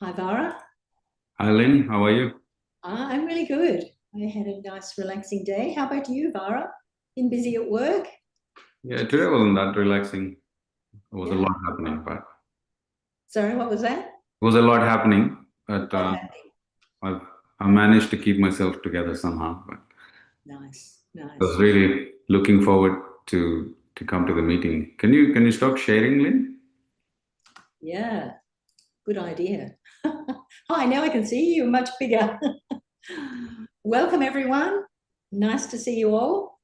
Hi, Vara. Hi, Lynn. How are you? I'm really good. I had a nice, relaxing day. How about you, Vara? Been busy at work? Yeah, today wasn't that relaxing. There was a Yeah. lot happening, but Sorry, what was that? there was a lot happening. A But lot happening. I've I managed to keep myself together somehow. But Nice, I was nice. really looking forward to come to the meeting. Can you stop sharing, Lynn? Yeah, good idea. Hi, now I can see you much bigger. Welcome, everyone. Nice to see you all,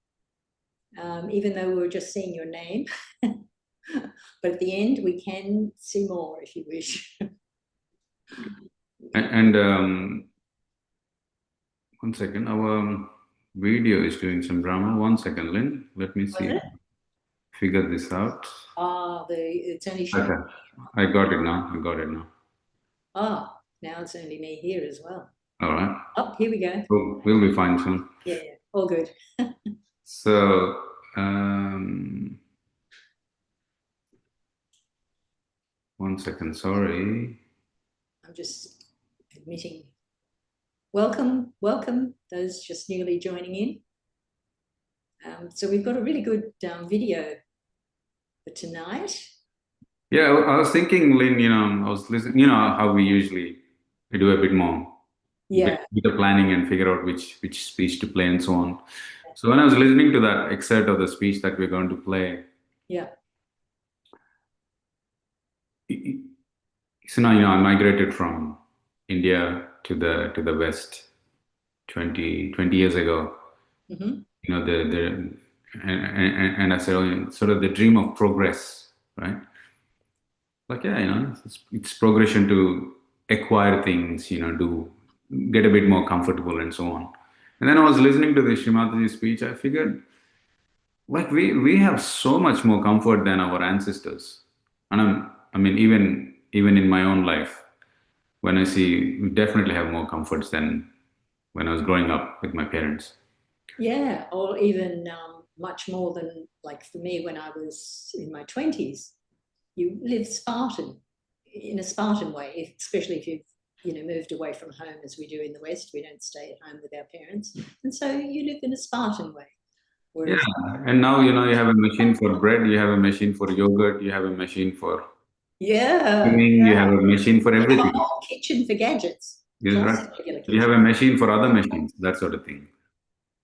even though we were just seeing your name. But at the end, we can see more if you wish. And one second, our video is doing some drama. One second, Lynn. Let me Was see. it? Figure this out. It's only showing. Okay, I got it now. I got it now. Now it's only me here as well. All right. Oh, here we go. We'll be fine soon. Yeah, all good. So, um, one second, sorry. I'm just admitting. Welcome, welcome, those just newly joining in. So we've got a really good video for tonight. Yeah, I was thinking, Lynn, I was listening, how we do a bit more, Yeah, bit of planning and figure out which speech to play and so on. So when I was listening to that excerpt of the speech that we're going to play, yeah, so now, I migrated from India to the West 20 years ago. mm-hmm. And I said, oh, sort of the dream of progress, right? Like, yeah, it's progression to acquire things, do get a bit more comfortable and so on. And then I was listening to the Shri Mataji speech. I figured, like, we have so much more comfort than our ancestors. And I mean, even in my own life, when I see, we definitely have more comforts than when I was growing up with my parents. Yeah, or even much more than, like, for me when I was in my 20s. You live Spartan, in a Spartan way, especially if you've moved away from home as we do in the West. We don't stay at home with our parents, and so you live in a Spartan way. Yeah, Whereas, and now you have a machine for bread, you have a machine for yogurt, you have a machine for yeah, cleaning, you have a machine for you have a everything. whole kitchen for gadgets, Yes, plus right. a regular You have kitchen. a machine for other machines, that sort of thing.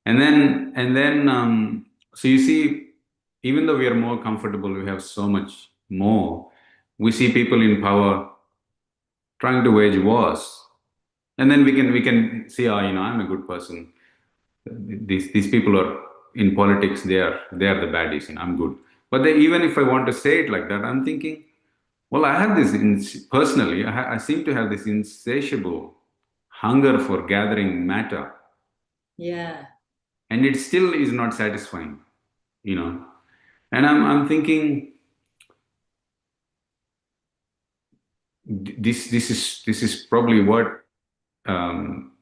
And then, so you see, even though we are more comfortable, we have so much more. We see people in power trying to wage wars, and then we can see, oh, I'm a good person. These people are in politics. They are the baddies, and I'm good. But even if I want to say it like that, I'm thinking, well, I have this personally. I seem to have this insatiable hunger for gathering matter, Yeah, and it still is not satisfying. you know and I'm thinking, this is probably what, um,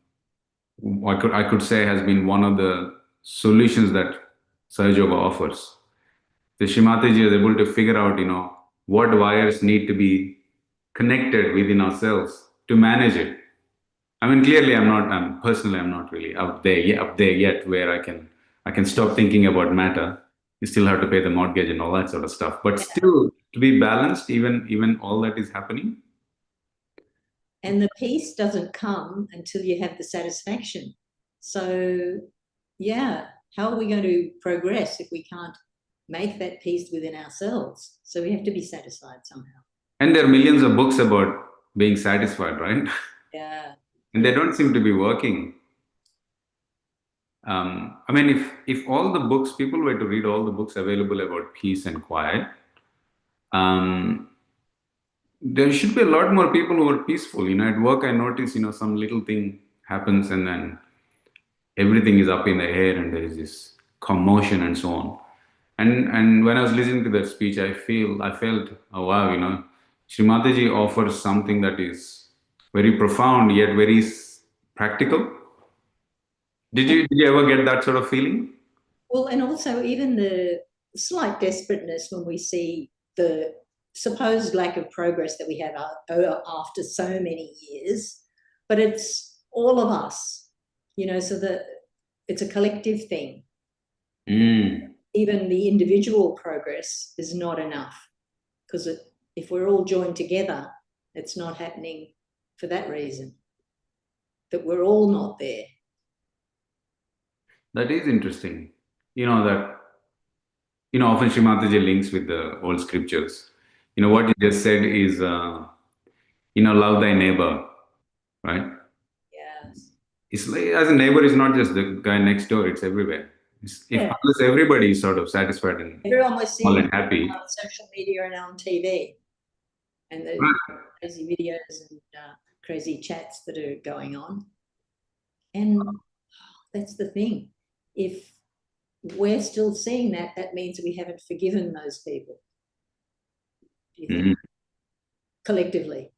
I could say has been one of the solutions that Sahaja Yoga offers. The Shrimataji is able to figure out, what wires need to be connected within ourselves to manage it. I mean, clearly, personally, I'm not really up there yet, where I can stop thinking about matter. You still have to pay the mortgage and all that sort of stuff, but still to be balanced, even all that is happening. and the peace doesn't come until you have the satisfaction. So, yeah, how are we going to progress if we can't make that peace within ourselves? So we have to be satisfied somehow. And there are millions of books about being satisfied, right? Yeah, And they yeah, don't seem to be working. I mean, if all the books, people were to read all the books available about peace and quiet, um, there should be a lot more people who are peaceful. At work, I notice, some little thing happens and then everything is up in the air and there is this commotion and so on. And when I was listening to that speech, I felt, oh wow, Sri Mataji offers something that is very profound yet very practical. Did you ever get that sort of feeling? well, and also even the slight desperateness when we see the supposed lack of progress that we have after so many years, but it's all of us, so that it's a collective thing. Even the individual progress is not enough, because if we're all joined together, it's not happening for that reason, that we're all not there. That is interesting. Often Shri Mataji links with the old scriptures. What you just said is, love thy neighbor, right? Yes. It's like, as a neighbor is not just the guy next door, it's everywhere. Unless everybody is sort of satisfied and everyone was seeing and happy on social media and on TV, and the crazy videos and crazy chats that are going on. And that's the thing. If we're still seeing that, that means we haven't forgiven those people. Do you think? Collectively.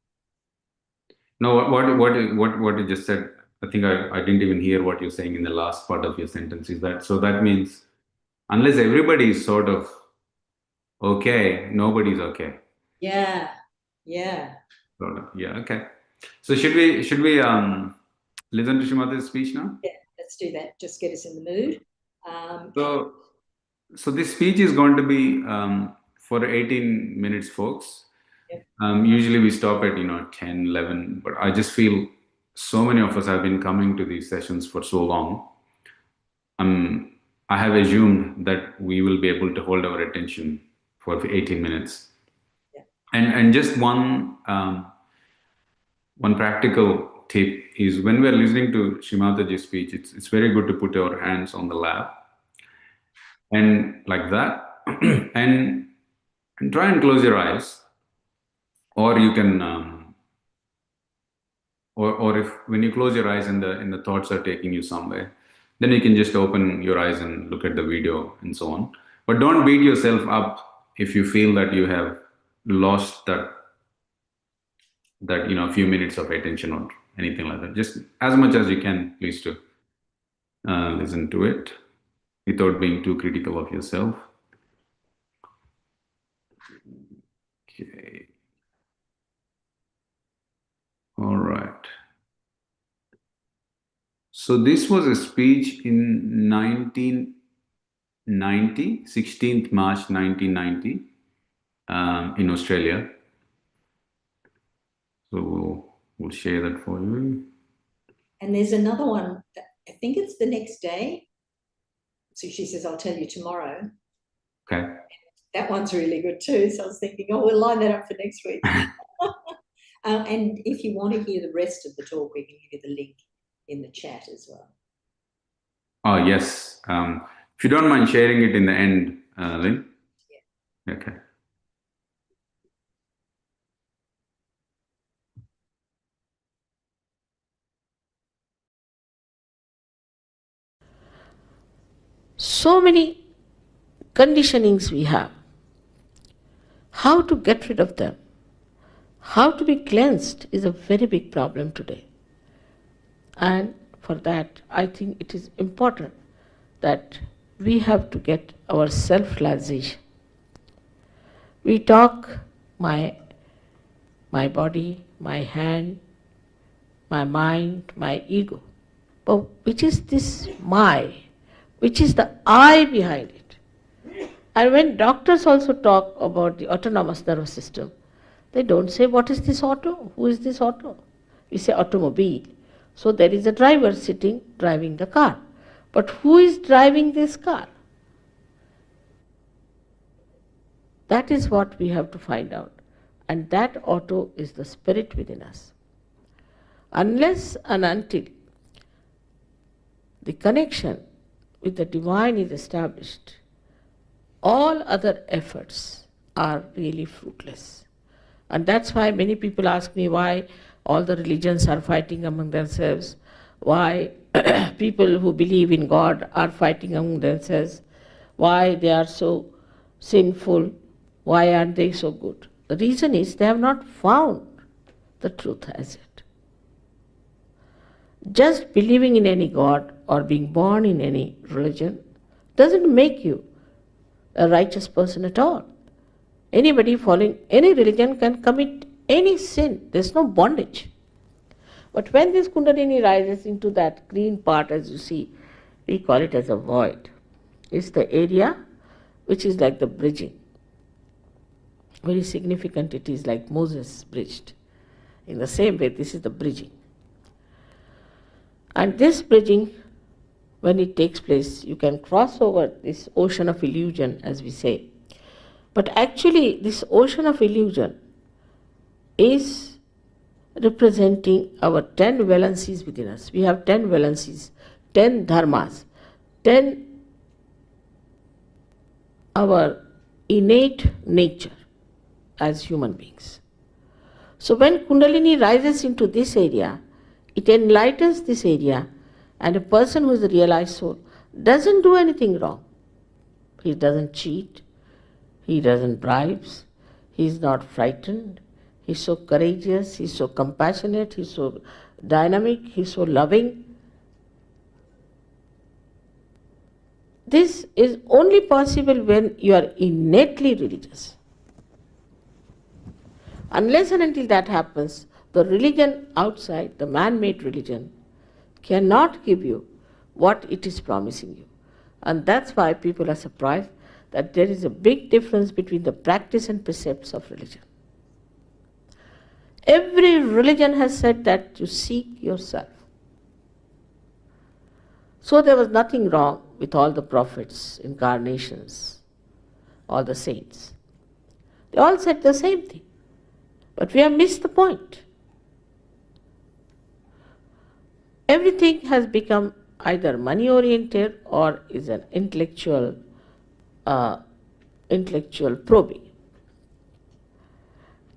No, what you just said, I think I didn't even hear what you're saying in the last part of your sentence. Is that so? That means unless everybody is sort of okay, nobody's okay. Yeah. Sort of. Yeah. Okay. So should we listen to Shri Mataji's speech now? Yeah, let's do that. Just get us in the mood. So this speech is going to be for 18 minutes, folks. Yep. Usually we stop at 10, 11, but I just feel so many of us have been coming to these sessions for so long. I have assumed that we will be able to hold our attention for 18 minutes. Yeah. And just one practical tip is, when we're listening to Shri Mataji's speech, it's very good to put our hands on the lap and like that, and try and close your eyes, or you can, or if when you close your eyes and the thoughts are taking you somewhere, then you can just open your eyes and look at the video and so on. But don't beat yourself up if you feel that you have lost that few minutes of attention or anything like that. Just as much as you can, please to listen to it without being too critical of yourself. Okay. All right. So this was a speech in 1990, 16th March 1990, in Australia. So we'll share that for you. And there's another one, I think it's the next day. So she says, I'll tell you tomorrow. Okay. That one's really good too. So I was thinking, we'll line that up for next week. And if you want to hear the rest of the talk, we can give you the link in the chat as well. Oh, yes. If you don't mind sharing it in the end, Lynn. Yeah. Okay. So many conditionings we have. How to get rid of them, how to be cleansed is a very big problem today. And for that, I think it is important that we have to get our self-realization. We talk my body, my hand, my mind, my ego. But which is this my? Which is the I behind it? And when doctors also talk about the autonomous nervous system, they don't say, what is this auto? Who is this auto? We say automobile. So there is a driver sitting, driving the car. But who is driving this car? That is what we have to find out. And that auto is the spirit within us. Unless and until the connection with the divine is established, all other efforts are really fruitless. And that's why many people ask me why all the religions are fighting among themselves, why people who believe in God are fighting among themselves, why they are so sinful, why aren't they so good? The reason is they have not found the truth as yet. Just believing in any God or being born in any religion doesn't make you a righteous person at all. Anybody following any religion can commit any sin. There's no bondage. But when this Kundalini rises into that green part, as you see, we call it as a void. It's the area which is like the bridging. Very significant it is, like Moses bridged. In the same way, this is the bridging. And this bridging, when it takes place, you can cross over this ocean of illusion, as we say. But actually, this ocean of illusion is representing our 10 valencies within us. We have 10 valencies, 10 dharmas, 10 our innate nature as human beings. So when Kundalini rises into this area, it enlightens this area, and a person who is a realized soul doesn't do anything wrong. He doesn't cheat, he doesn't bribes, he is not frightened, he's so courageous, he's so compassionate, he's so dynamic, he's so loving. This is only possible when you are innately religious. Unless and until that happens, the religion outside, the man-made religion, cannot give you what it is promising you. And that's why people are surprised that there is a big difference between the practice and precepts of religion. Every religion has said that you seek yourself. So there was nothing wrong with all the prophets, incarnations, all the saints. They all said the same thing. But we have missed the point. Everything has become either money-oriented or is an intellectual probing.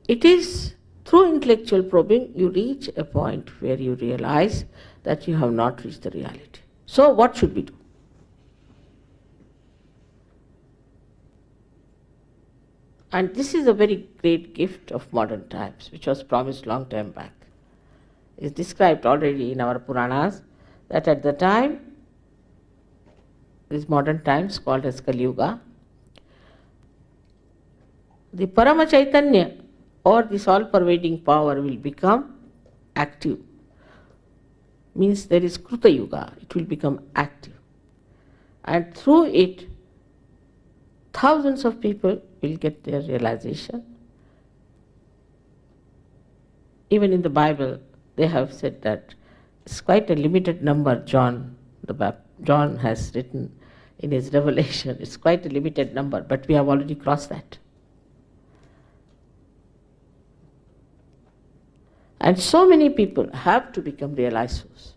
It is through intellectual probing you reach a point where you realize that you have not reached the reality. So what should we do? And this is a very great gift of modern times, which was promised long time back. It's described already in our Puranas that at the time, these modern times called as Kali Yuga, the Parama Chaitanya or this all-pervading power will become active. Means there is Kruta Yuga, it will become active. And through it, thousands of people will get their realization. Even in the Bible, they have said that it's quite a limited number. John has written in his Revelation, it's quite a limited number, but we have already crossed that. And so many people have to become realized souls.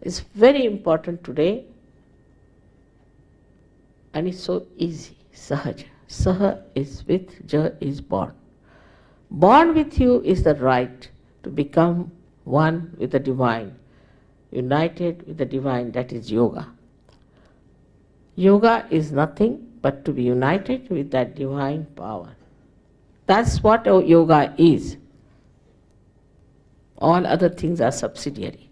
It's very important today, and it's so easy. Sahaja. Saha is with, Ja is born. Born with you is the right to become one with the divine, united with the divine, that is yoga. Yoga is nothing but to be united with that divine power. That's what yoga is. All other things are subsidiary.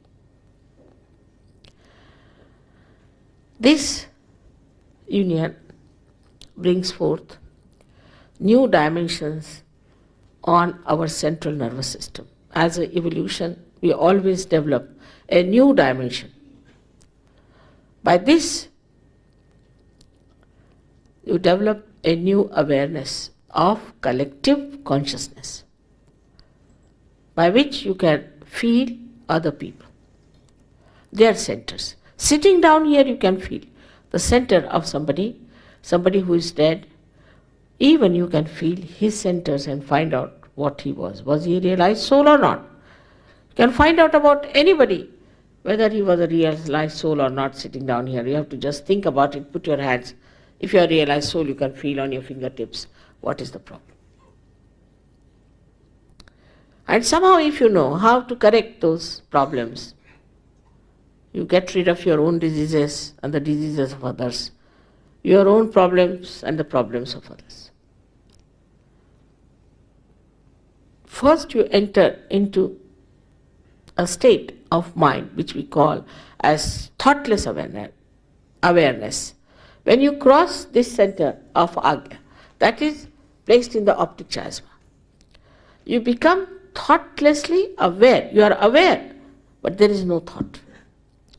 This union brings forth new dimensions on our central nervous system. As an evolution, we always develop a new dimension. By this, you develop a new awareness of collective consciousness, by which you can feel other people, their centers. Sitting down here, you can feel the center of somebody who is dead. Even you can feel his centers and find out what he was. Was he a realized soul or not? You can find out about anybody, whether he was a realized soul or not, sitting down here. You have to just think about it, put your hands. If you are a realized soul, you can feel on your fingertips what is the problem. And somehow if you know how to correct those problems, you get rid of your own diseases and the diseases of others, your own problems and the problems of others. First you enter into a state of mind which we call as thoughtless awareness. When you cross this center of Agya, that is placed in the optic chiasma. You become thoughtlessly aware. You are aware, but there is no thought.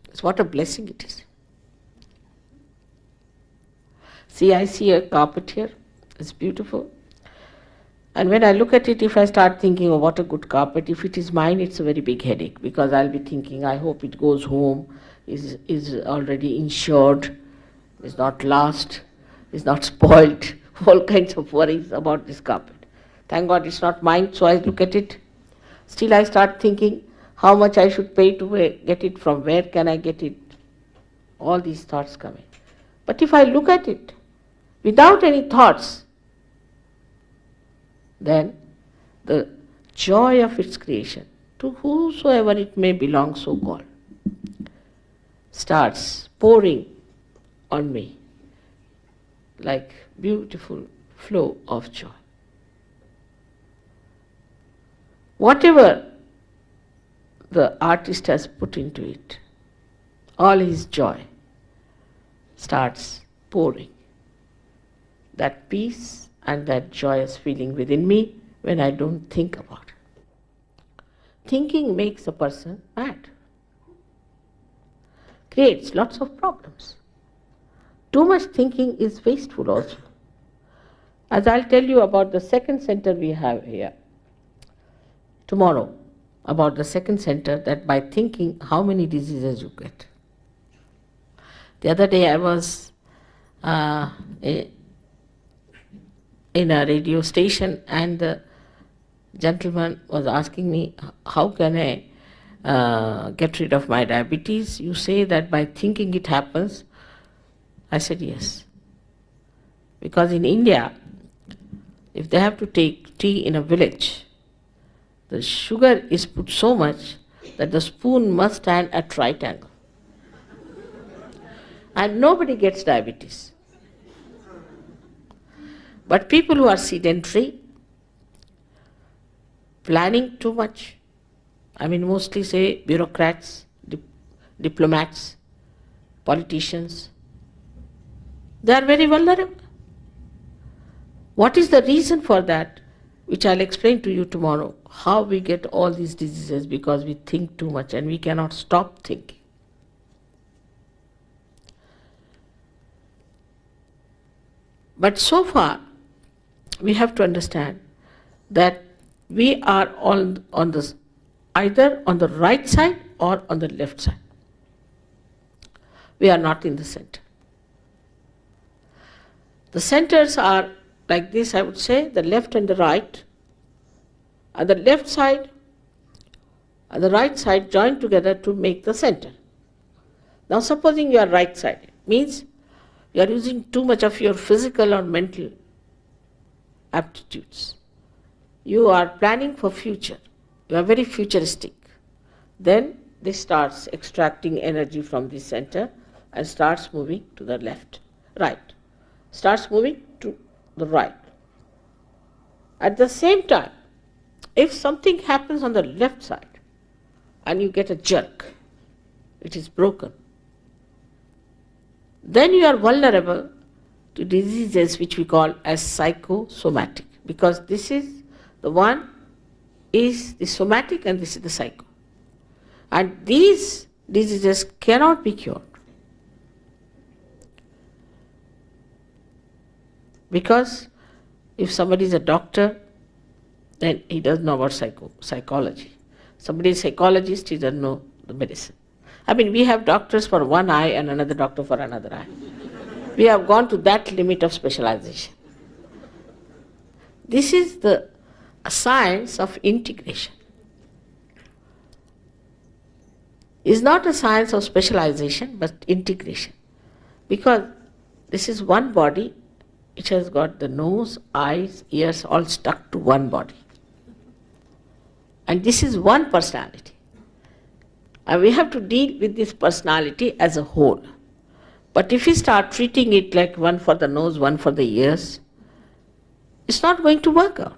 It's what a blessing it is. See, I see a carpet here. It's beautiful. And when I look at it, if I start thinking, oh, what a good carpet, if it is mine, it's a very big headache, because I'll be thinking, I hope it goes home, is already insured, is not lost, is not spoiled, all kinds of worries about this carpet. Thank God it's not mine, so I look at it. Still I start thinking how much I should pay to get it, from where can I get it. All these thoughts come in. But if I look at it without any thoughts, then the joy of its creation, to whosoever it may belong, so called, starts pouring on me like beautiful flow of joy. Whatever the artist has put into it, all his joy starts pouring. That peace and that joyous feeling within me when I don't think about it. Thinking makes a person mad, creates lots of problems. Too much thinking is wasteful also. As I'll tell you about the second center we have here tomorrow, about the second center, that by thinking how many diseases you get. The other day I was in a radio station, and the gentleman was asking me, how can I get rid of my diabetes? You say that by thinking it happens. I said yes. Because in India, if they have to take tea in a village, the sugar is put so much that the spoon must stand at right angle. And nobody gets diabetes. But people who are sedentary, planning too much, mostly say bureaucrats, diplomats, politicians, they are very vulnerable. What is the reason for that? Which I'll explain to you tomorrow, how we get all these diseases, because we think too much and we cannot stop thinking. But so far, we have to understand that we are all on this, either on the right side or on the left side. We are not in the center. The centers are like this, I would say, the left and the right. And the left side and the right side join together to make the center. Now supposing you are right-sided, means you are using too much of your physical or mental aptitudes. You are planning for future. You are very futuristic. Then this starts extracting energy from the center and starts moving to the left, right. Starts moving to the right. At the same time, if something happens on the left side and you get a jerk, it is broken, then you are vulnerable to diseases which we call as psychosomatic, because this is the one is the somatic and this is the psycho. And these diseases cannot be cured, because if somebody is a doctor, then he doesn't know about psychology. Somebody is a psychologist, he doesn't know the medicine. We have doctors for one eye and another doctor for another eye. We have gone to that limit of specialization. This is the science of integration. It's not a science of specialization, but integration. Because this is one body, which has got the nose, eyes, ears all stuck to one body. And this is one personality. And we have to deal with this personality as a whole. But if we start treating it like one for the nose, one for the ears, it's not going to work out.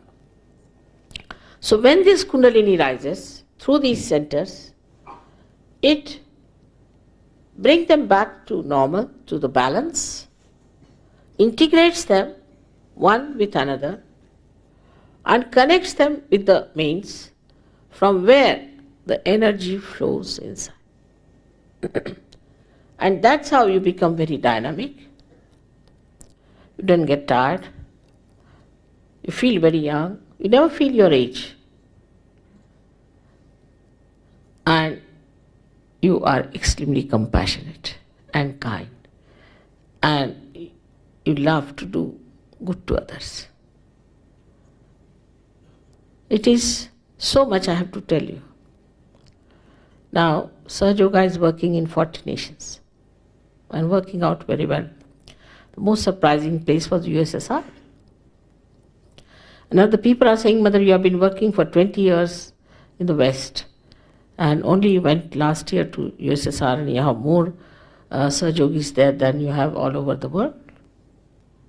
So when this Kundalini rises through these centers, it brings them back to normal, to the balance, integrates them, one with another and connects them with the mains from where the energy flows inside. And that's how you become very dynamic. You don't get tired. You feel very young. You never feel your age. And you are extremely compassionate and kind. And you love to do good to others. It is so much I have to tell you. Now, Sahaja Yoga is working in 40 nations and working out very well. The most surprising place was USSR. And now the people are saying, Mother, you have been working for 20 years in the West and only you went last year to USSR and you have more Sahaja Yogis there than you have all over the world.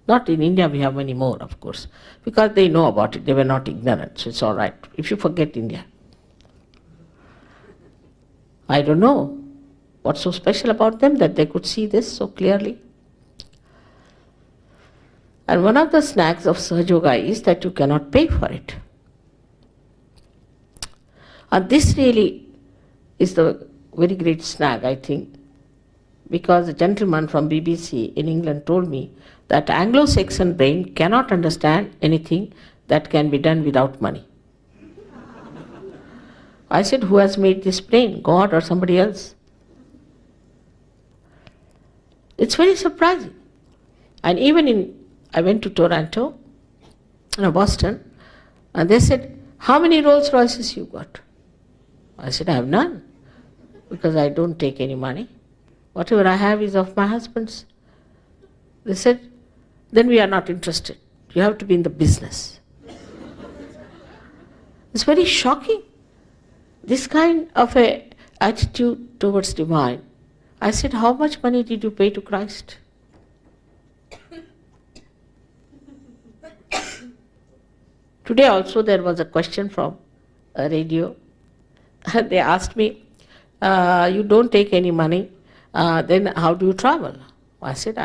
Not in India, we have many more, of course, because they know about it. They were not ignorant, so it's all right if you forget India. I don't know what's so special about them that they could see this so clearly. And one of the snags of Sahaja Yoga is that you cannot pay for it. And this really is the very great snag, I think, because a gentleman from BBC in England told me that Anglo-Saxon brain cannot understand anything that can be done without money. I said, who has made this brain, God or somebody else? It's very surprising. And even I went to Toronto, Boston, and they said, how many Rolls Royces you got? I said, I have none, because I don't take any money. Whatever I have is of my husband's. They said, then we are not interested. You have to be in the business. It's very shocking. This kind of a attitude towards divine. I said, how much money did you pay to Christ? Today also there was a question from a radio. They asked me, you don't take any money, then how do you travel? I said,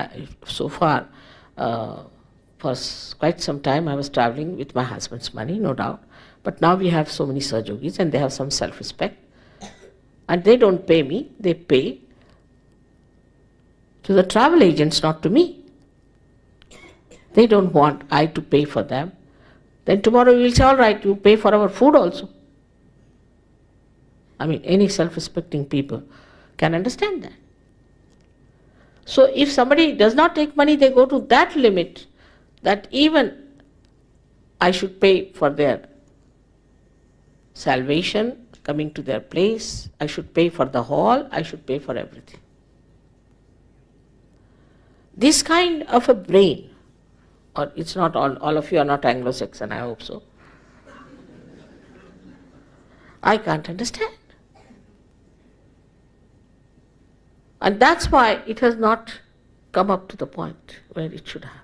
so far, for quite some time I was traveling with my husband's money, no doubt. But now we have so many Sahaja Yogis and they have some self-respect. And they don't pay me, they pay to the travel agents, not to me. They don't want I to pay for them. Then tomorrow we will say, all right, you pay for our food also. I mean, any self-respecting people can understand that. So if somebody does not take money, they go to that limit that even I should pay for their salvation, coming to their place, I should pay for the hall, I should pay for everything. This kind of a brain, or it's not all of you are not Anglo-Saxon, I hope so. I can't understand. And that's why it has not come up to the point where it should have.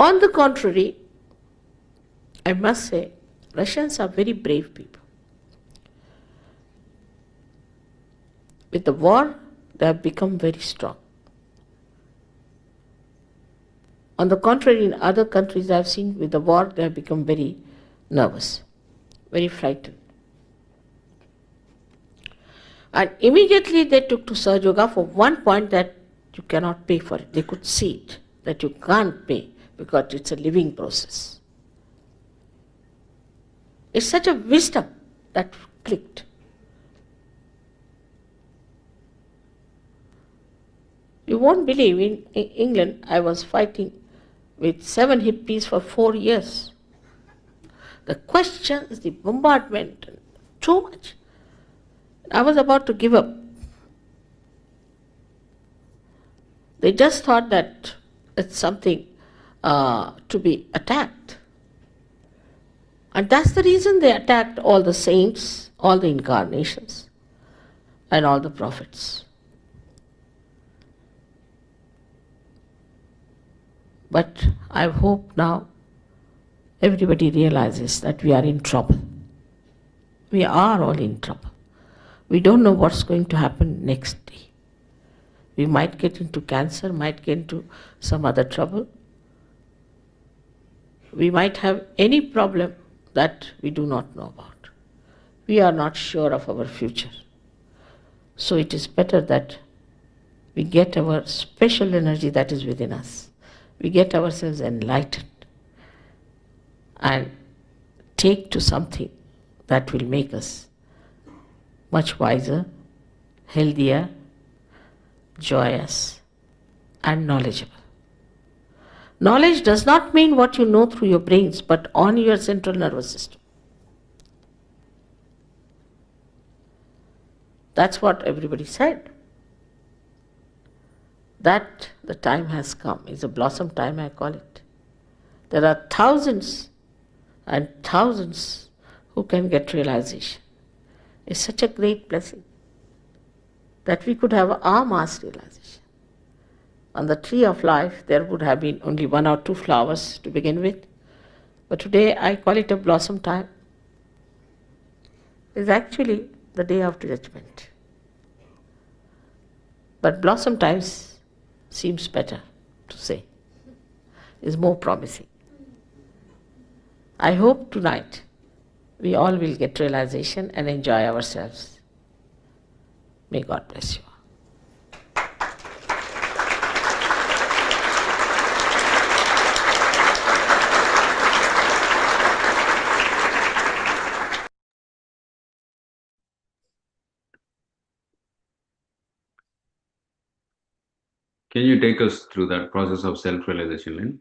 On the contrary, I must say, Russians are very brave people. With the war, they have become very strong. On the contrary, in other countries I have seen with the war, they have become very nervous, very frightened. And immediately they took to Sahaja Yoga for one point that you cannot pay for it. They could see it, that you can't pay because it's a living process. It's such a wisdom that clicked. You won't believe, in England I was fighting with 7 hippies for 4 years. The questions, the bombardment, too much. I was about to give up. They just thought that it's something to be attacked. And that's the reason they attacked all the saints, all the incarnations, and all the prophets. But I hope now everybody realizes that we are in trouble. We are all in trouble. We don't know what's going to happen next day. We might get into cancer, might get into some other trouble. We might have any problem that we do not know about. We are not sure of our future. So it is better that we get our special energy that is within us. We get ourselves enlightened and take to something that will make us much wiser, healthier, joyous, and knowledgeable. Knowledge does not mean what you know through your brains, but on your central nervous system. That's what everybody said. That the time has come. It's a blossom time, I call it. There are thousands and thousands who can get realization. It's such a great blessing that we could have our mass realization. On the tree of life, there would have been only 1 or 2 flowers to begin with. But today I call it a blossom time. It's actually the day of judgment. But blossom times seems better to say, is more promising. I hope tonight we all will get realization and enjoy ourselves. May God bless you. Can you take us through that process of self-realization, Lynn?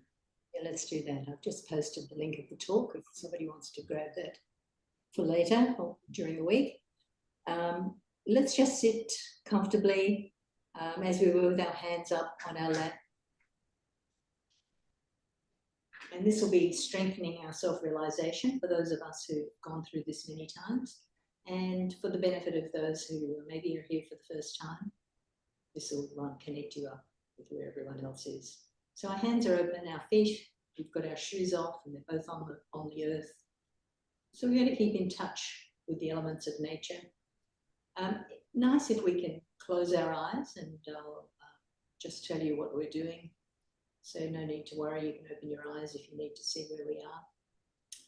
Yeah, let's do that. I've just posted the link of the talk if somebody wants to grab that for later or during the week. Let's just sit comfortably as we were with our hands up on our lap. And this will be strengthening our self-realization for those of us who've gone through this many times. And for the benefit of those who maybe are here for the first time, this will connect you up with where everyone else is. So our hands are open, our feet, we've got our shoes off and they're both on the earth. So we're going to keep in touch with the elements of nature. Nice if we can close our eyes, and I'll just tell you what we're doing. So no need to worry, you can open your eyes if you need to see where we are.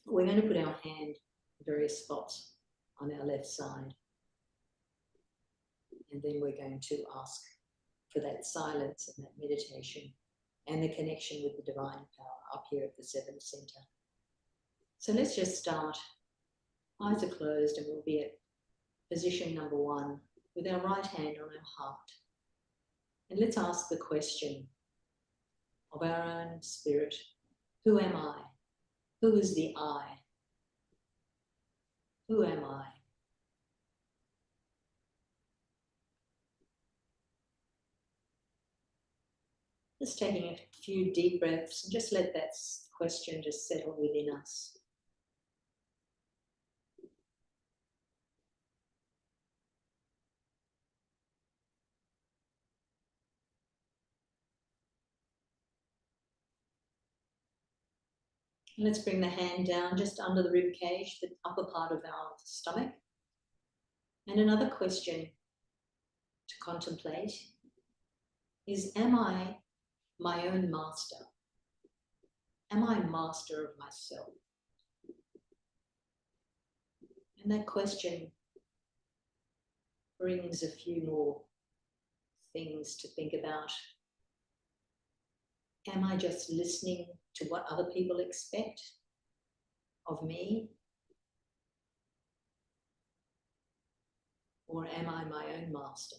We're going to put our hand in various spots on our left side. And then we're going to ask for that silence and that meditation and the connection with the divine power up here at the seventh center. So let's just start. Eyes are closed and we'll be at position number 1 with our right hand on our heart. And let's ask the question of our own spirit. Who am I? Who is the I? Who am I? Just taking a few deep breaths and just let that question just settle within us. Let's bring the hand down just under the rib cage, the upper part of our stomach. And another question to contemplate is, am I my own master? Am I master of myself? And that question brings a few more things to think about. Am I just listening to what other people expect of me? Or am I my own master?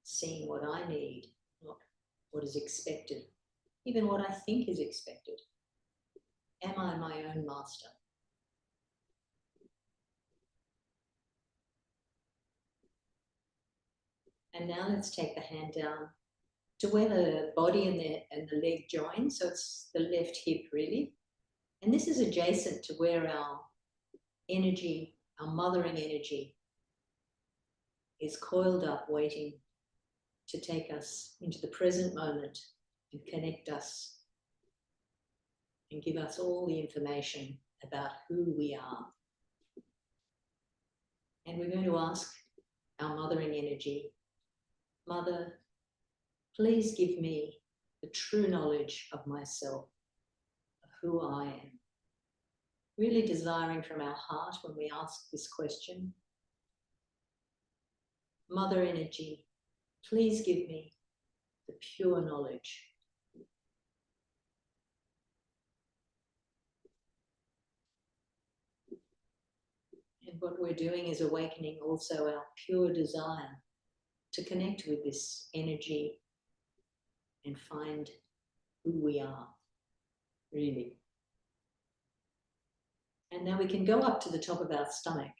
Seeing what I need, not what is expected, even what I think is expected. Am I my own master? And now let's take the hand down to where the body and the leg join. So it's the left hip really. And this is adjacent to where our energy, our mothering energy, is coiled up waiting to take us into the present moment and connect us and give us all the information about who we are. And we're going to ask our mothering energy Mother, please give me the true knowledge of myself, of who I am. Really desiring from our heart when we ask this question. Mother energy, please give me the pure knowledge. And what we're doing is awakening also our pure desire to connect with this energy and find who we are, really. And now we can go up to the top of our stomach.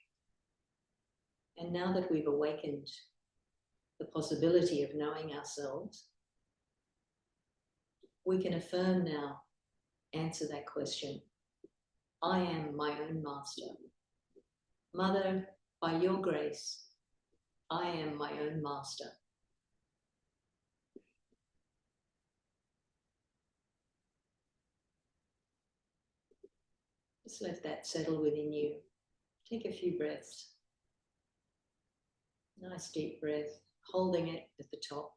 And now that we've awakened the possibility of knowing ourselves, we can affirm now, answer that question. I am my own master. Mother, by your grace, I am my own master. Just let that settle within you. Take a few breaths. Nice deep breath, holding it at the top,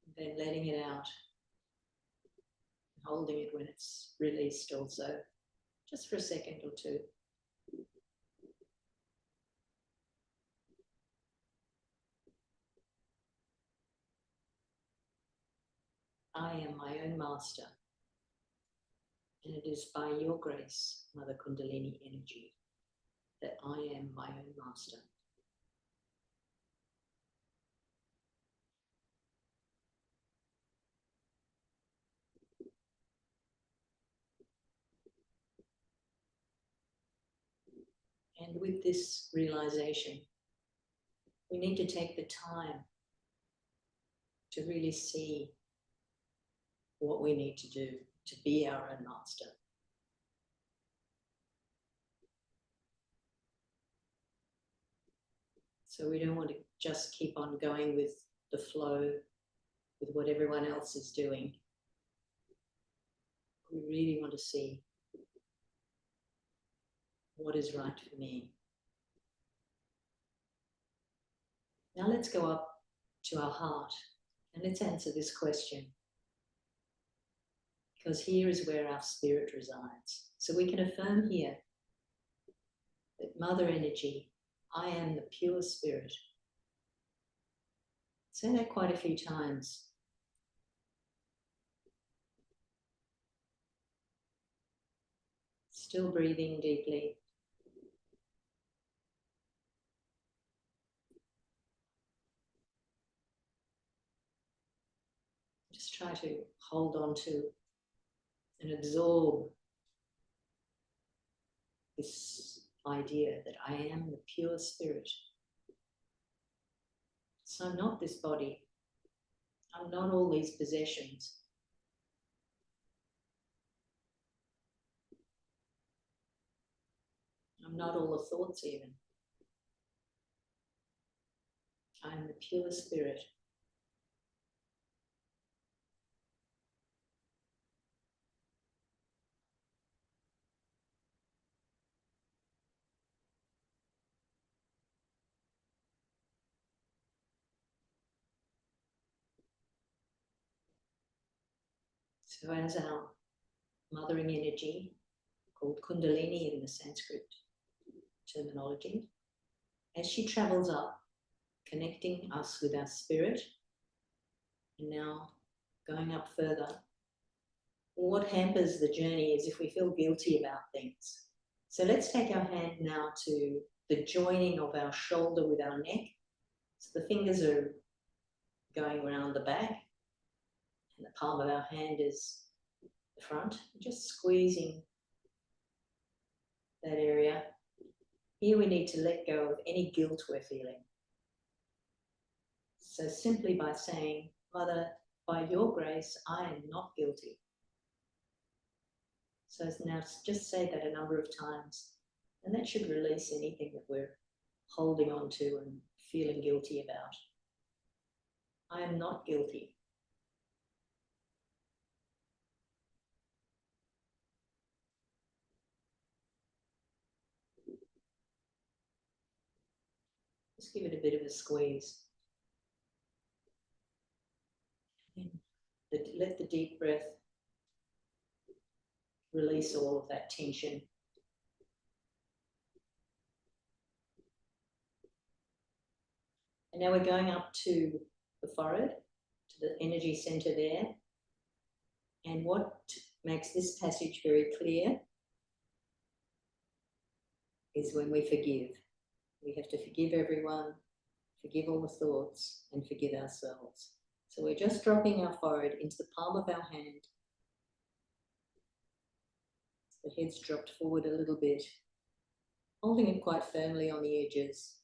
and then letting it out. Holding it when it's released also, just for a second or two. I am my own master. And it is by your grace, Mother Kundalini energy, that I am my own master. And with this realization, we need to take the time to really see what we need to do to be our own master. So we don't want to just keep on going with the flow, with what everyone else is doing. We really want to see what is right for me. Now let's go up to our heart and let's answer this question. Because here is where our spirit resides. So we can affirm here that Mother Energy, I am the pure spirit. Say that quite a few times. Still breathing deeply. Just try to hold on to and absorb this idea that I am the pure spirit. So I'm not this body. I'm not all these possessions. I'm not all the thoughts even. I am the pure spirit. So as our mothering energy, called Kundalini in the Sanskrit terminology, as she travels up, connecting us with our spirit, and now going up further, what hampers the journey is if we feel guilty about things. So let's take our hand now to the joining of our shoulder with our neck. So the fingers are going around the back, and the palm of our hand is the front, just squeezing that area. Here we need to let go of any guilt we're feeling. So simply by saying, Mother, by your grace, I am not guilty. So now just say that a number of times, and that should release anything that we're holding on to and feeling guilty about. I am not guilty. Just give it a bit of a squeeze. let the deep breath release all of that tension. And now we're going up to the forehead, to the energy center there. And what makes this passage very clear is when we forgive. We have to forgive everyone, forgive all the thoughts, and forgive ourselves. So we're just dropping our forehead into the palm of our hand. The head's dropped forward a little bit, holding it quite firmly on the edges.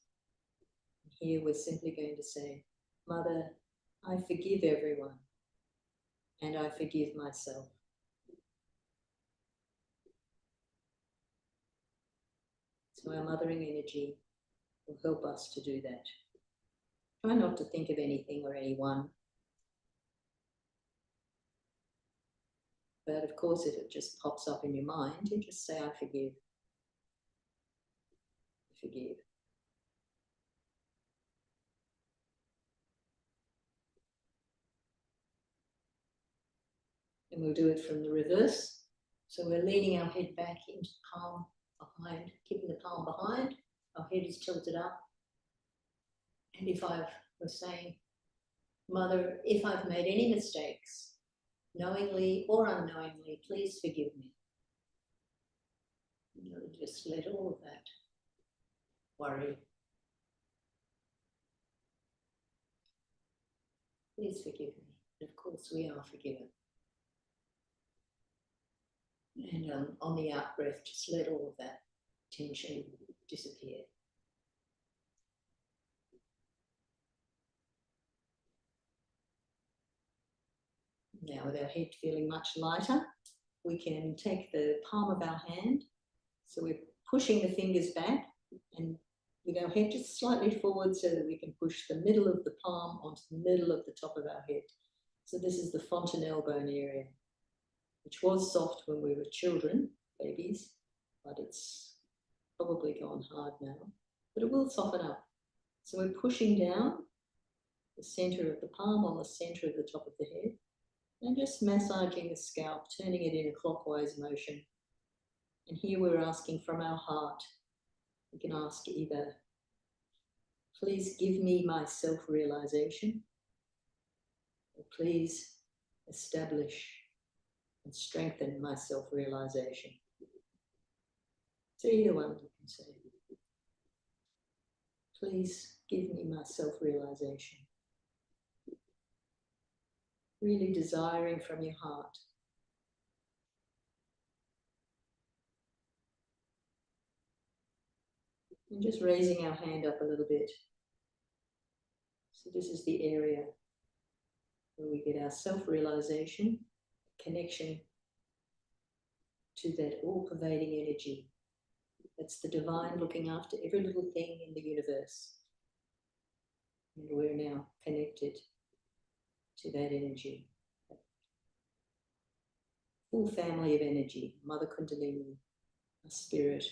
Here we're simply going to say, Mother, I forgive everyone, and I forgive myself. So our mothering energy will help us to do that. Try not to think of anything or anyone. But of course, if it just pops up in your mind, you just say, I forgive. I forgive. And we'll do it from the reverse. So we're leaning our head back into the palm behind, keeping the palm behind. Our head is tilted up. And if I was saying, Mother, if I've made any mistakes, knowingly or unknowingly, please forgive me. You know, just let all of that worry. Please forgive me. And of course, we are forgiven. And on the out breath, just let all of that tension disappear. Now, with our head feeling much lighter, we can take the palm of our hand. So we're pushing the fingers back and with our head just slightly forward so that we can push the middle of the palm onto the middle of the top of our head. So this is the fontanelle bone area, which was soft when we were children, babies, but it's probably gone hard now. But it will soften up. So we're pushing down the center of the palm on the center of the top of the head and just massaging the scalp, turning it in a clockwise motion. And here we're asking from our heart. We can ask either, please give me my self-realization, or please establish and strengthen my self-realization. So either one you can say. Please give me my self-realization. Really desiring from your heart. And just raising our hand up a little bit. So this is the area where we get our self-realization, connection to that all-pervading energy. That's the divine looking after every little thing in the universe. And we're now connected to that energy. Full family of energy, Mother Kundalini, a spirit,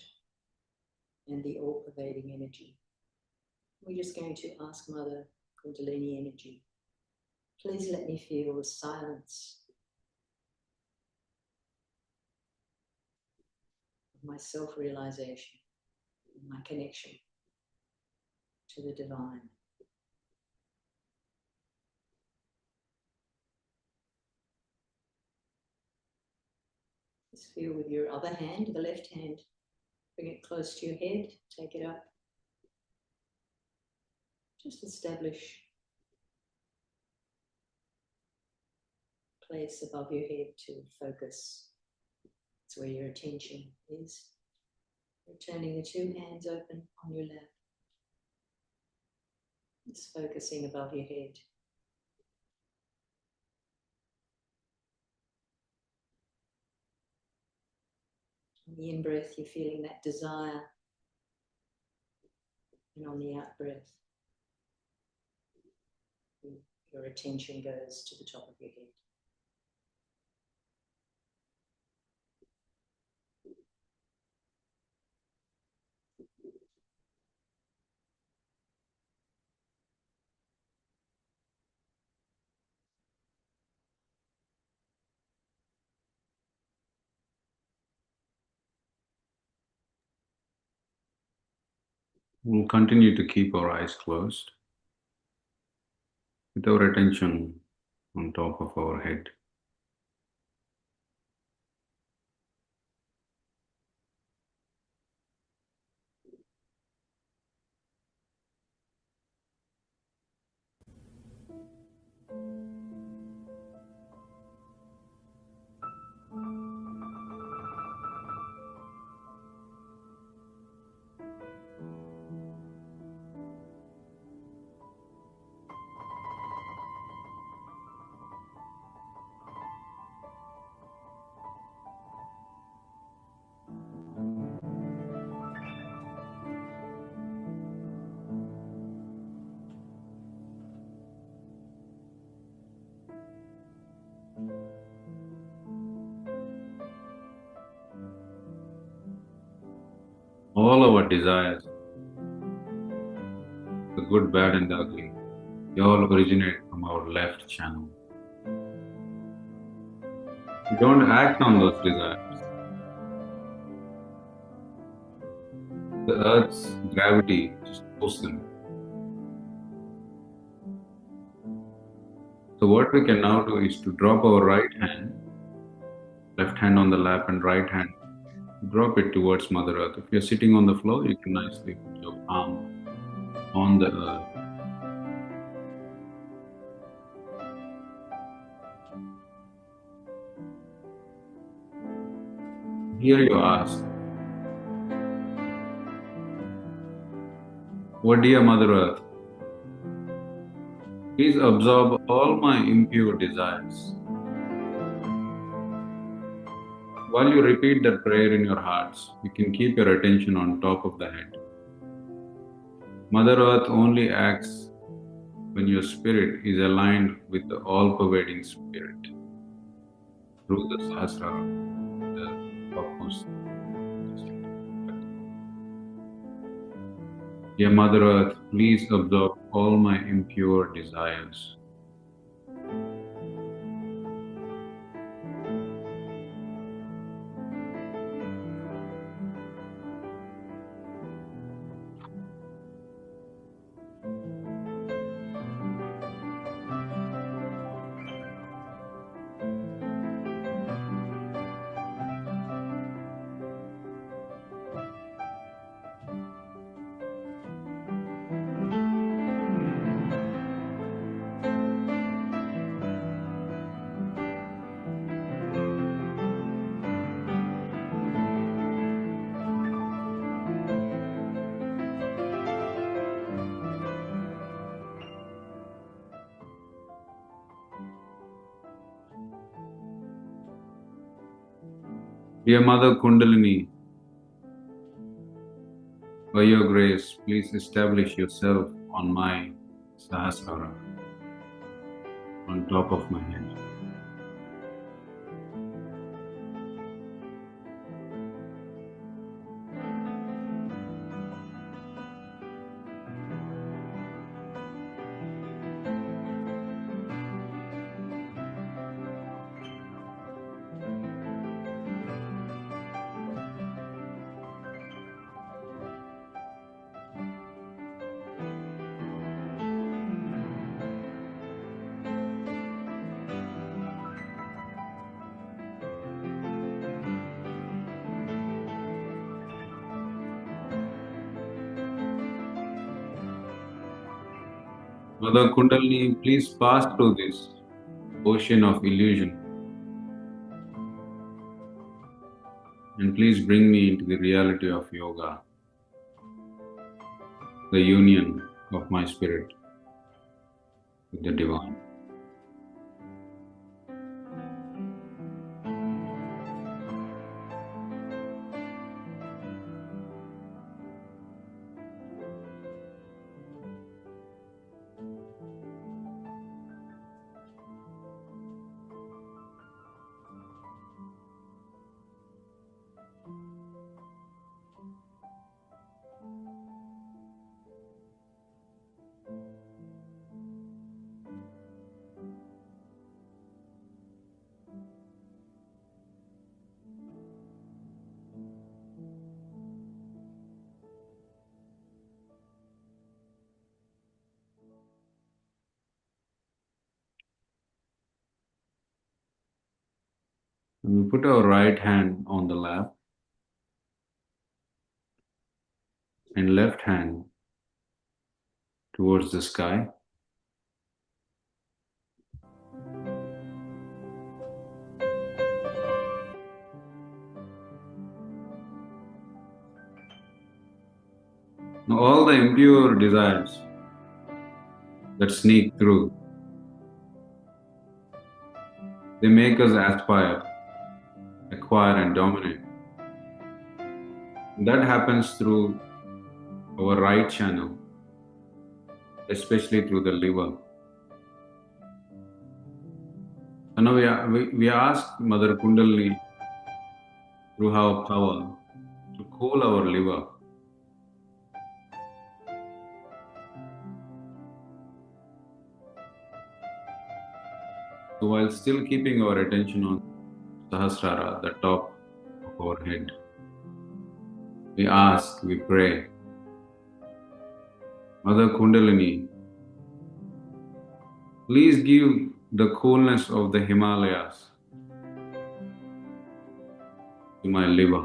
and the all-pervading energy. We're just going to ask Mother Kundalini energy, please let me feel the silence of my self-realization, my connection to the divine. Just feel with your other hand, the left hand, bring it close to your head, take it up. Just establish a place above your head to focus. It's where your attention is. Turning the two hands open on your lap. Just focusing above your head. On the in-breath, you're feeling that desire. And on the out-breath, your attention goes to the top of your head. We'll continue to keep our eyes closed with our attention on top of our head. All our desires, the good, bad, and the ugly, they all originate from our left channel. We don't act on those desires. The earth's gravity just pulls them. So what we can now do is to drop our right hand, left hand on the lap and right hand, drop it towards Mother Earth. If you're sitting on the floor, you can nicely put your palm on the earth. Here you ask, "Oh dear Mother Earth, please absorb all my impure desires." While you repeat that prayer in your hearts, you can keep your attention on top of the head. Mother Earth only acts when your spirit is aligned with the all-pervading spirit through the Sahasrara, the topmost. Dear Mother Earth, please absorb all my impure desires. Dear Mother Kundalini, by your grace, please establish yourself on my Sahasrara, on top of my head. Mother Kundalini, please pass through this ocean of illusion and please bring me into the reality of yoga, the union of my spirit with the divine. And we put our right hand on the lap and left hand towards the sky. Now all the impure desires that sneak through, they make us aspire, acquire and dominate. And that happens through our right channel, especially through the liver. And now we ask Mother Kundalini through her power to cool our liver. So while still keeping our attention on Sahasrara, the top of our head, we ask, we pray, Mother Kundalini, please give the coolness of the Himalayas to my liver.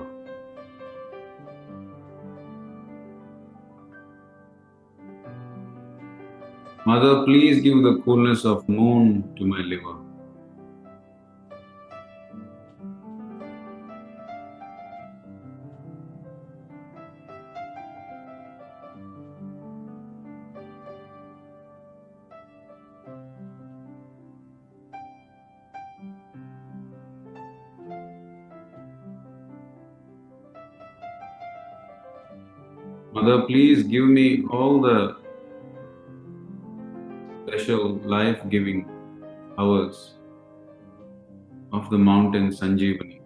Mother, please give the coolness of moon to my liver. Mother, please give me all the special life-giving powers of the mountain Sanjeevani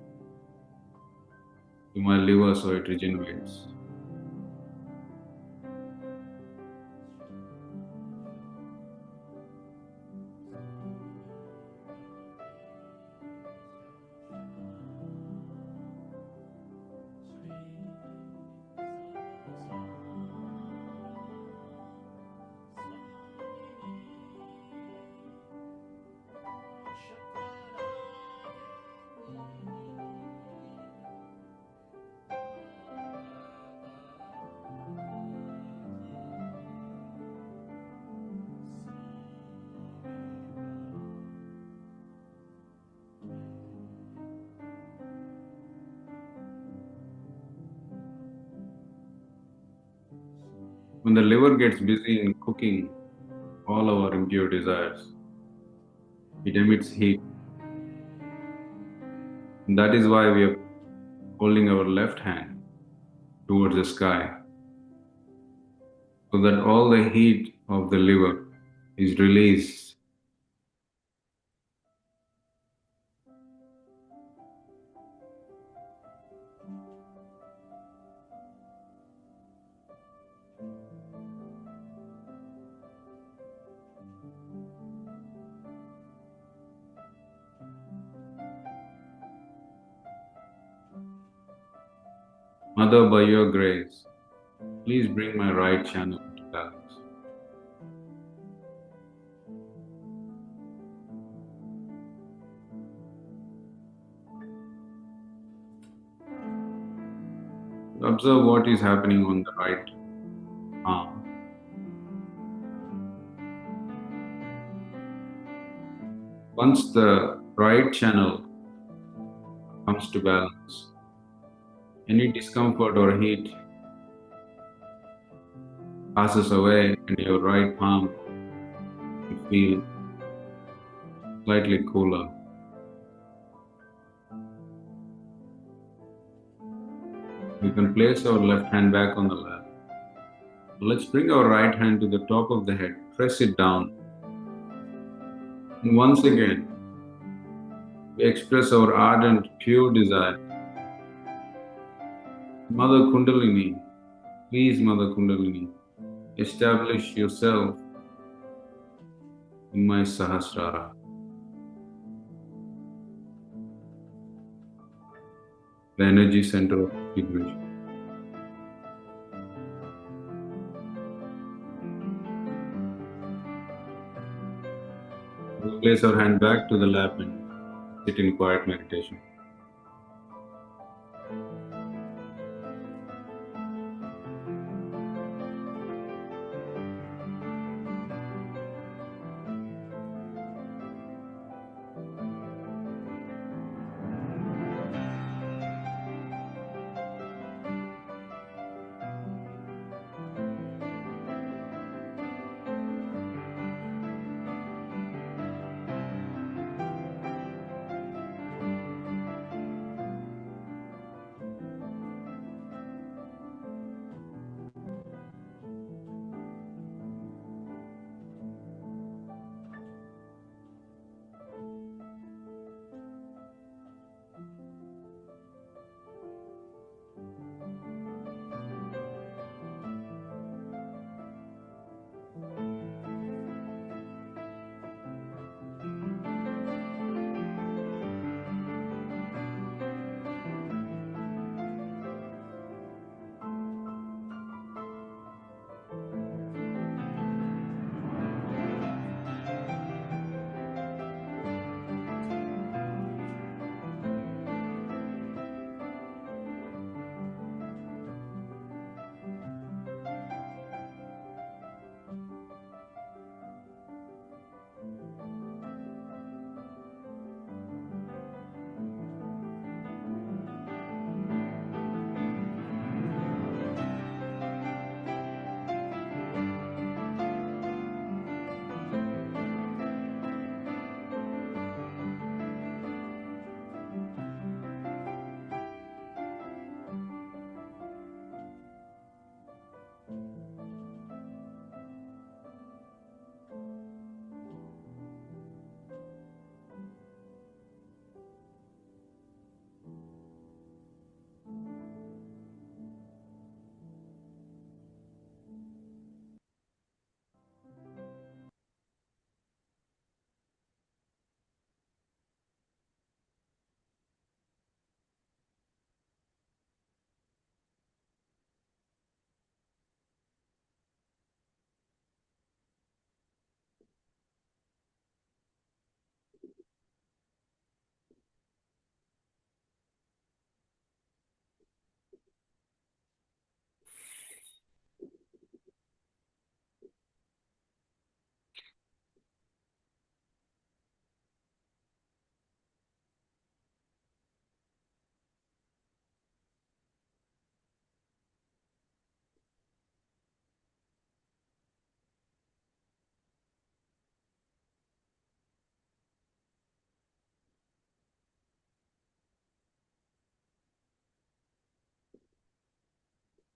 to my liver so it regenerates. When the liver gets busy in cooking all our impure desires, it emits heat. And that is why we are holding our left hand towards the sky, so that all the heat of the liver is released. Mother, by your grace, please bring my right channel to balance. Observe what is happening on the right arm. Once the right channel comes to balance, any discomfort or heat passes away and your right palm will feel slightly cooler. We can place our left hand back on the lap. Let's bring our right hand to the top of the head, press it down. And once again, we express our ardent, pure desire. Mother Kundalini, please Mother Kundalini, establish yourself in my Sahasrara. The energy center of vibration. We place our hand back to the lap and sit in quiet meditation.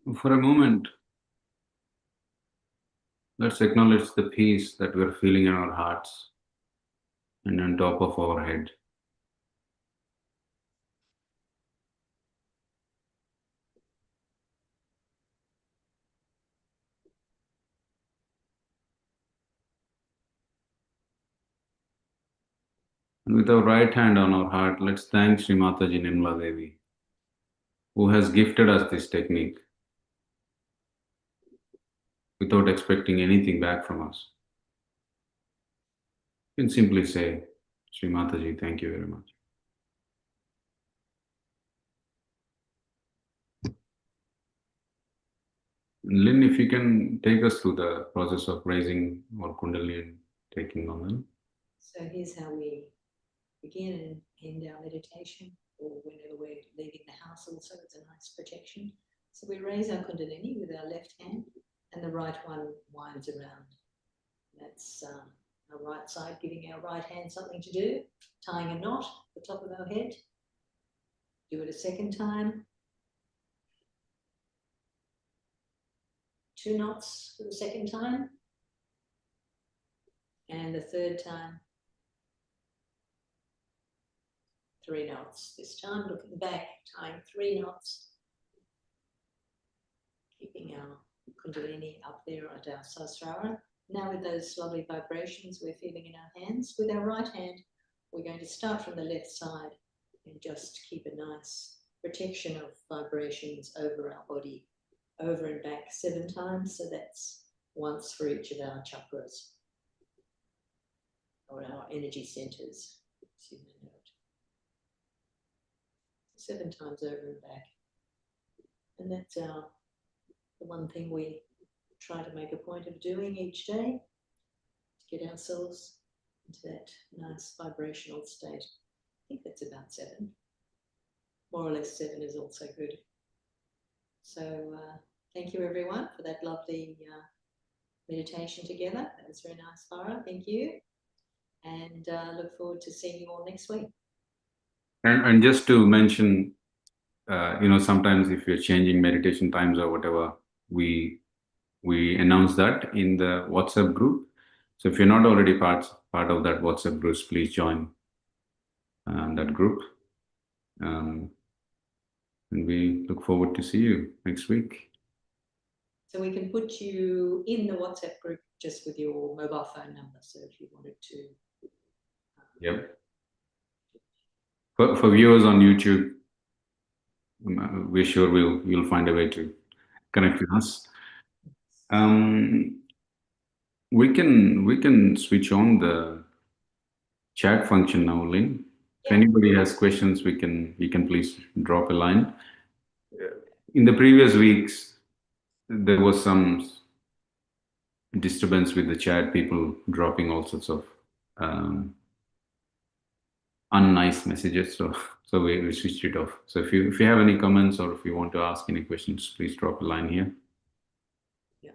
For a moment, let's acknowledge the peace that we're feeling in our hearts and on top of our head. And with our right hand on our heart, let's thank Shri Mataji Nimla Devi, who has gifted us this technique without expecting anything back from us. You can simply say, Shri Mataji, thank you very much. And Lynn, if you can take us through the process of raising our Kundalini and taking on them. So here's how we begin and end our meditation, or whenever we're leaving the house also, it's a nice protection. So we raise our Kundalini with our left hand and the right one winds around. That's our right side, giving our right hand something to do, tying a knot at the top of our head. Do it a second time. 2 knots for the second time. And the third time, 3 knots. This time, looking back, tying 3 knots, keeping our Kundalini up there at our Sahasrara. Now with those lovely vibrations we're feeling in our hands, with our right hand, we're going to start from the left side and just keep a nice protection of vibrations over our body, over and back 7 times. So that's once for each of our chakras, or our energy centers. 7 times over and back. And that's the one thing we try to make a point of doing each day, to get ourselves into that nice vibrational state. I think that's about 7. More or less 7 is also good. So thank you everyone for that lovely meditation together. That was very nice, Farah. Thank you. And look forward to seeing you all next week. And just to mention, sometimes if you're changing meditation times or whatever, we announce that in the WhatsApp group. So if you're not already part of that WhatsApp group, please join that group. And we look forward to see you next week. So we can put you in the WhatsApp group just with your mobile phone number. So if you wanted to. Yep. For viewers on YouTube, we're sure you'll find a way to connect with us. We can switch on the chat function now, Lynn. If anybody has questions, you can please drop a line. In the previous weeks, there was some disturbance with the chat, people dropping all sorts of unnice messages. So we switched it off. So if you have any comments or if you want to ask any questions, please drop a line here. Yeah,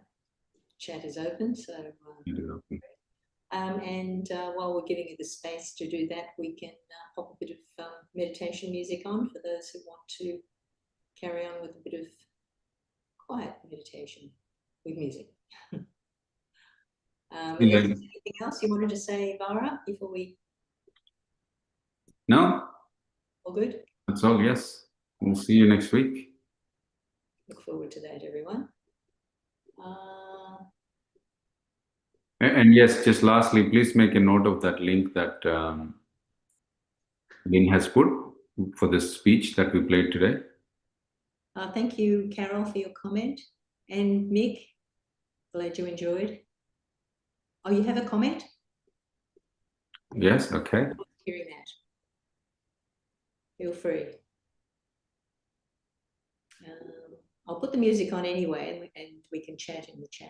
chat is open. So and while we're giving you the space to do that, we can pop a bit of meditation music on for those who want to carry on with a bit of quiet meditation with music. Anything else you wanted to say, Vara, before we? No. All good? That's all, yes. We'll see you next week. Look forward to that, everyone. And yes, just lastly, please make a note of that link that Lynn has put for this speech that we played today. Thank you, Carol, for your comment. And Mick, glad you enjoyed. Oh, you have a comment? Yes, okay. Hearing that. Feel free. I'll put the music on anyway, and we can chat in the chat.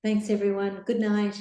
Thanks, everyone. Good night.